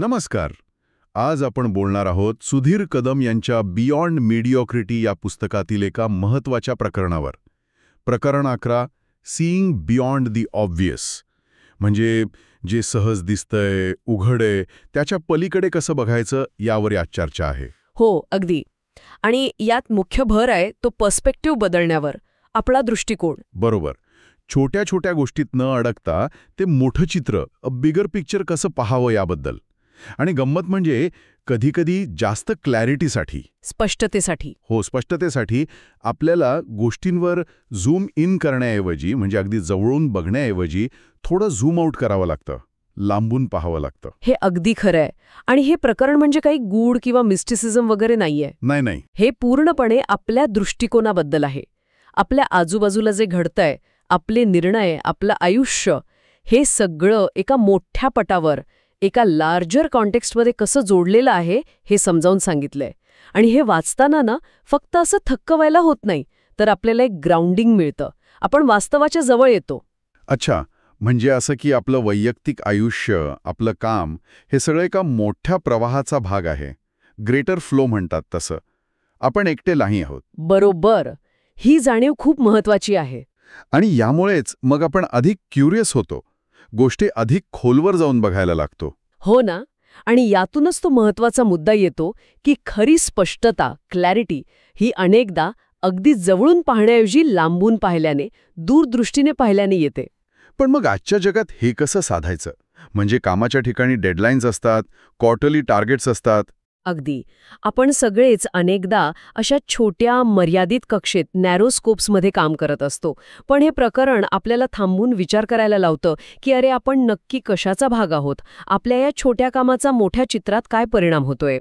नमस्कार. आज आपण बोलणार आहोत सुधीर कदम यांच्या बियॉन्ड मीडियोक्रिटी या पुस्तकातील एका महत्त्वाच्या प्रकरणावर. प्रकरण 11, सीइंग बियॉन्ड दी ऑब्व्हियस. म्हणजे जे सहज दिसतंय, उघड आहे, त्याच्या पलीकडे कसं बघायचं यावर आज चर्चा आहे. हो, अगदी. आणि यात मुख्य भर आहे तो पर्स्पेक्टिव्ह बदलण्यावर, आपला दृष्टिकोन. बरोबर. छोट्या छोट्या गोष्टीत न अडकता ते मोठं चित्र, बिगर पिक्चर कसं पाहावं याबद्दल. आणि गंमत म्हणजे कधीकधी जास्त क्लॅरिटीसाठी, स्पष्टतेसाठी आपल्याला गोष्टींवर झूम इन करण्याऐवजी, म्हणजे अगदी जवळून बघण्याऐवजी थोडं झूम आउट करावं लागतं, लांबून पाहावं लागतं. हे अगदी खरं आहे. आणि हे प्रकरण म्हणजे काही गूढ किंवा मिस्टिसिझम वगैरे नाहीये. नाही. हे पूर्णपणे आपल्या दृष्टिकोनाबद्दल आहे. आपल्या आजूबाजूला जे घडतंय, आपले निर्णय, आपलं आयुष्य, हे सगळं एका मोठ्या पटावर, एका लार्जर कॉन्टेक्स्टमध्ये कसं जोडलेलं आहे हे समजावून सांगितलंय. आणि हे वाचताना ना फक्त असं थक्क व्हायला होत नाही, तर आपल्याला एक ग्राउंडिंग मिळतं. आपण वास्तवाच्या जवळ येतो. अच्छा, म्हणजे असं की आपलं वैयक्तिक आयुष्य, आपलं काम, हे सगळं एका मोठ्या प्रवाहाचा भाग आहे. ग्रेटर फ्लो म्हणतात तसं. आपण एकटे नाही आहोत. बरोबर. ही जाणीव खूप महत्वाची आहे. आणि यामुळेच मग आपण अधिक क्युरियस होतो, गोष्टी अधिक खोलवर जाऊन बघायला लागतो. हो ना. आणि यातूनच तो महत्वाचा मुद्दा येतो की खरी स्पष्टता, क्लॅरिटी, ही अनेकदा अगदी जवळून पाहण्याऐवजी लांबून पाहिल्याने, दूरदृष्टीने पाहिल्याने येते. पण मग आजच्या जगात हे कसं साधायचं? म्हणजे कामाच्या ठिकाणी डेडलाईन्स असतात, क्वार्टरली टार्गेट्स असतात. अगदी. आपण सगळेच अनेकदा अशा छोट्या मर्यादित कक्षेत, नॅरो स्कोप्समध्ये काम करत असतो. पण हे प्रकरण आपल्याला थांबून विचार करायला लावतं की अरे, आपण नक्की कशाचा भाग आहोत? आपल्या या छोट्या कामाचा मोठ्या चित्रात काय परिणाम होतोय?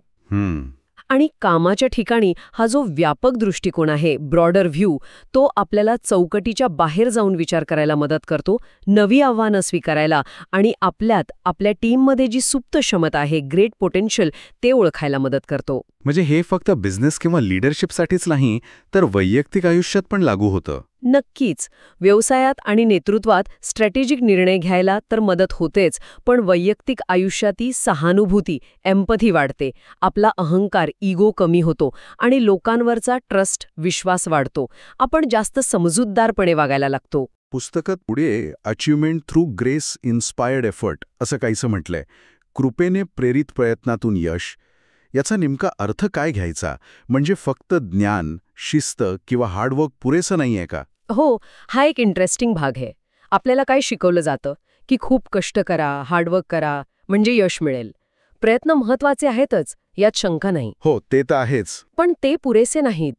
आणि कामाच्या ठिकाणी हा जो व्यापक दृष्टिकोन आहे, ब्रॉडर व्ह्यू, तो आपल्याला चौकटीच्या बाहेर जाऊन विचार करायला मदत करतो, नवी आव्हानं स्वीकारायला आणि आपल्यात, आपल्या टीममध्ये जी सुप्त क्षमता आहे, ग्रेट पोटेन्शियल, ते ओळखायला मदत करतो. म्हणजे हे फक्त बिझनेस किंवा लीडरशिपसाठीच नाही, तर वैयक्तिक आयुष्यात पण लागू होतं. नक्कीच. व्यवसायात आणि नेतृत्वात स्ट्रॅटेजिक निर्णय घ्यायला तर मदत होतेच, पण वैयक्तिक आयुष्यातही सहानुभूती, एम्पथी वाढते, आपला अहंकार, इगो कमी होतो आणि लोकांवरचा ट्रस्ट, विश्वास वाढतो. आपण जास्त समजूतदारपणे वागायला लागतो. पुस्तकात पुढे achievement through grace inspired effort असं काहीसं म्हटलंय. कृपेने प्रेरित प्रयत्नातून यश. याचा नेमका अर्थ काय घ्यायचा? म्हणजे फक्त ज्ञान, शिस्त किंवा हार्डवर्क पुरेसं नाहीये का? हो, हा एक इंटरेस्टिंग भाग आहे. आपल्याला काय शिकवलं जातं की खूप कष्ट करा, हार्डवर्क करा, म्हणजे यश मिळेल. प्रयत्न महत्वाचे आहेतच, यात शंका नाही. हो, ते तर आहेच. पण ते पुरेसे नाहीत.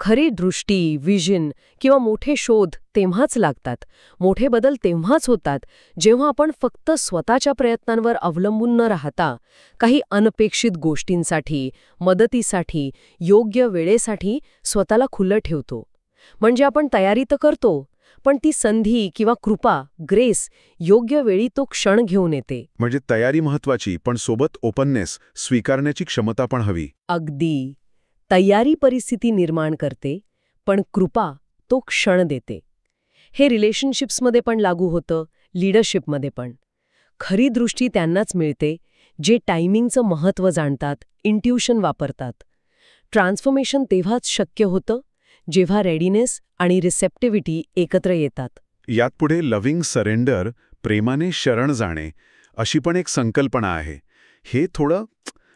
खरी दृष्टी, विजन किंवा मोठे शोध तेव्हाच लागतात, मोठे बदल तेव्हाच होतात, जेव्हा आपण फक्त स्वतःच्या प्रयत्नांवर अवलंबून न राहता, काही अनपेक्षित गोष्टींसाठी, मदतीसाठी, योग्य वेळेसाठी स्वतःला खुलं ठेवतो. म्हणजे आपण तयारी तर करतो, पण ती संधी किंवा कृपा, ग्रेस, योग्य वेळी तो क्षण घेऊन येते. म्हणजे तयारी महत्वाची, पण सोबत ओपननेस, स्वीकारण्याची क्षमता पण हवी. अगदी. तयारी परिस्थिती निर्माण करते, पण कृपा तो क्षण देते. हे रिलेशनशिप्समध्ये पण लागू होतं, लीडरशिपमध्ये पण. खरी दृष्टी त्यांनाच मिळते जे टायमिंगचं महत्त्व जाणतात, इंट्युशन वापरतात. ट्रान्सफॉर्मेशन तेव्हाच शक्य होतं जेव्हा रेडीनेस आणि रिसेप्टिव्हिटी एकत्र येतात. यात पुढे लव्हिंग सरेंडर, प्रेमाने शरण जाणे, अशी पण एक संकल्पना आहे. हे थोडं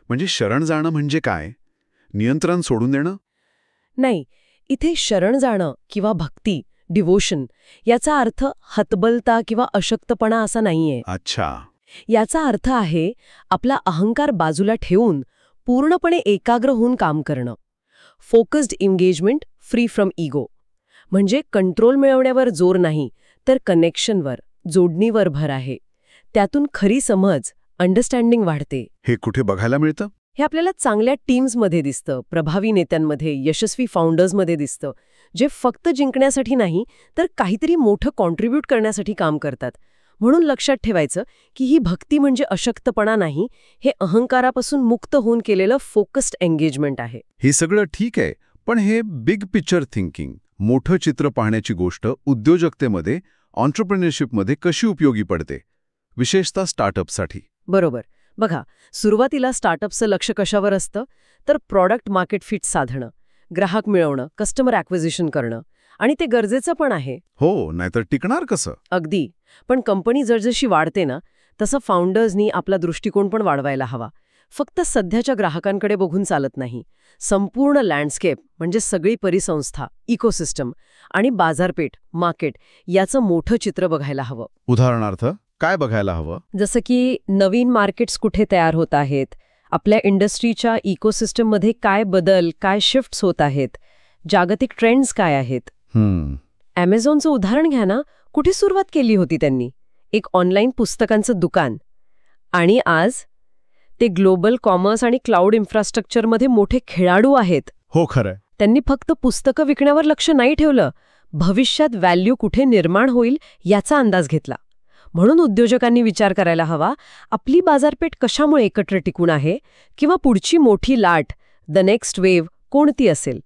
म्हणजे शरण जाणं म्हणजे काय? नियंत्रण सोडून देणं? नाही, इथे शरण जाणं किंवा भक्ती, डिव्होशन, याचा अर्थ हतबलता किंवा अशक्तपणा असा नाहीये. अच्छा. याचा अर्थ आहे आपला अहंकार बाजूला ठेवून पूर्णपणे एकाग्र होऊन काम करणं. Focused engagement, free from ego. म्हणजे कंट्रोल मिळवण्यावर जोर नाही, तर कनेक्शनवर, जोडणीवर भर आहे. त्यातून खरी समज, अंडरस्टँडिंग वाढते. हे कुठे बघायला मिळतं? हे आपल्याला चांगल्या टीम्समध्ये दिसतं, प्रभावी नेत्यांमध्ये, यशस्वी फाउंडर्समध्ये दिसतं, जे फक्त जिंकण्यासाठी नाही, तर काहीतरी मोठं कॉन्ट्रीब्यूट करण्यासाठी काम करतात. म्हणून लक्षात ठेवायचं की ही भक्ती म्हणजे अशक्तपणा नाही, हे अहंकारापासून मुक्त होऊन केलेलं फोकस्ड एंगेजमेंट आहे. हे सगळं ठीक आहे, पण हे बिग पिक्चर थिंकिंग, मोठं चित्र पाहण्याची गोष्ट उद्योजकतेमध्ये, एंटरप्रेन्योरशिपमध्ये कशी उपयोगी पडते, विशेषतः स्टार्टअपसाठी? बरोबर. बघा, सुरुवातीला स्टार्टअपचं लक्ष कशावर असतं तर प्रॉडक्ट मार्केट फिट साधणं, ग्राहक मिळवणं, कस्टमर ॲक्विजिशन करणं. आणि ते गरजेचं पण आहे. हो, नाहीतर टिकणार कसं? अगदी. पण कंपनी जसजशी वाढते ना, तसं फाउंडर्सनी आपला दृष्टिकोन पण वाढवायला हवा. फक्त सध्याच्या ग्राहकांकडे बघून चालत नाही. संपूर्ण लँडस्केप म्हणजे सगळी परिसंस्था, इकोसिस्टम आणि बाजारपेठ, मार्केट याचं मोठं चित्र बघायला हवं. उदाहरणार्थ काय बघायला हवं? जसं की नवीन मार्केट्स कुठे तयार होत आहेत, आपल्या इंडस्ट्रीच्या इकोसिस्टममध्ये काय बदल, काय शिफ्ट्स होत आहेत, जागतिक ट्रेंड्स काय आहेत. Amazonचं उदाहरण घ्या ना, कुठे सुरुवात केली होती त्यांनी? एक ऑनलाईन पुस्तकांचं दुकान. आणि आज ते ग्लोबल कॉमर्स आणि क्लाउड इन्फ्रास्ट्रक्चरमध्ये मोठे खेळाडू आहेत. हो, खरंय. त्यांनी फक्त पुस्तकं विकण्यावर लक्ष नाही ठेवलं, भविष्यात व्हॅल्यू कुठे निर्माण होईल याचा अंदाज घेतला. म्हणून उद्योजकांनी विचार करायला हवा, आपली बाजारपेठ कशामुळे एकत्र टिकून आहे किंवा पुढची मोठी लाट, द नेक्स्ट वेव्ह कोणती असेल.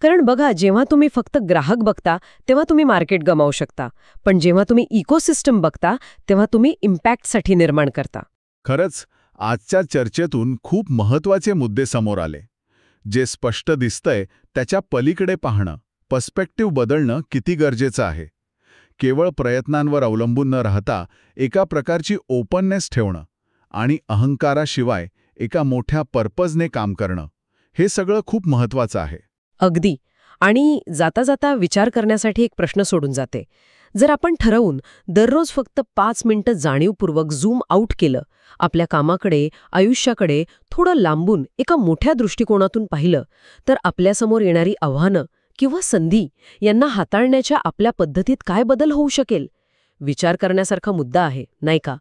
कारण बघा, जेव्हा तुम्ही फक्त ग्राहक बघता तेव्हा तुम्ही मार्केट गमावू शकता, पण जेव्हा तुम्ही इकोसिस्टम बघता तेव्हा तुम्ही इम्पॅक्टसाठी निर्माण करता. खरंच आजच्या चर्चेतून खूप महत्वाचे मुद्दे समोर आले. जे स्पष्ट दिसतंय त्याच्या पलीकडे पाहणं, पर्स्पेक्टिव्ह बदलणं किती गरजेचं आहे. केवळ प्रयत्नांवर अवलंबून न राहता एका प्रकारची ओपननेस ठेवणं आणि अहंकाराशिवाय एका मोठ्या पर्पजने काम करणं, हे सगळं खूप महत्वाचं आहे. अगदी. आणि जाता जाता विचार करण्यासाठी एक प्रश्न सोडून जाते. जर आपण ठरवून दररोज फक्त 5 मिनिटं जाणीवपूर्वक झूम आउट केलं, आपल्या कामाकडे, आयुष्याकडे थोडं लांबून एका मोठ्या दृष्टिकोनातून पाहिलं, तर आपल्यासमोर येणारी आव्हानं किंवा संधी यांना हाताळण्याच्या आपल्या पद्धतीत काय बदल होऊ शकेल? विचार करण्यासारखा मुद्दा आहे, नाही का?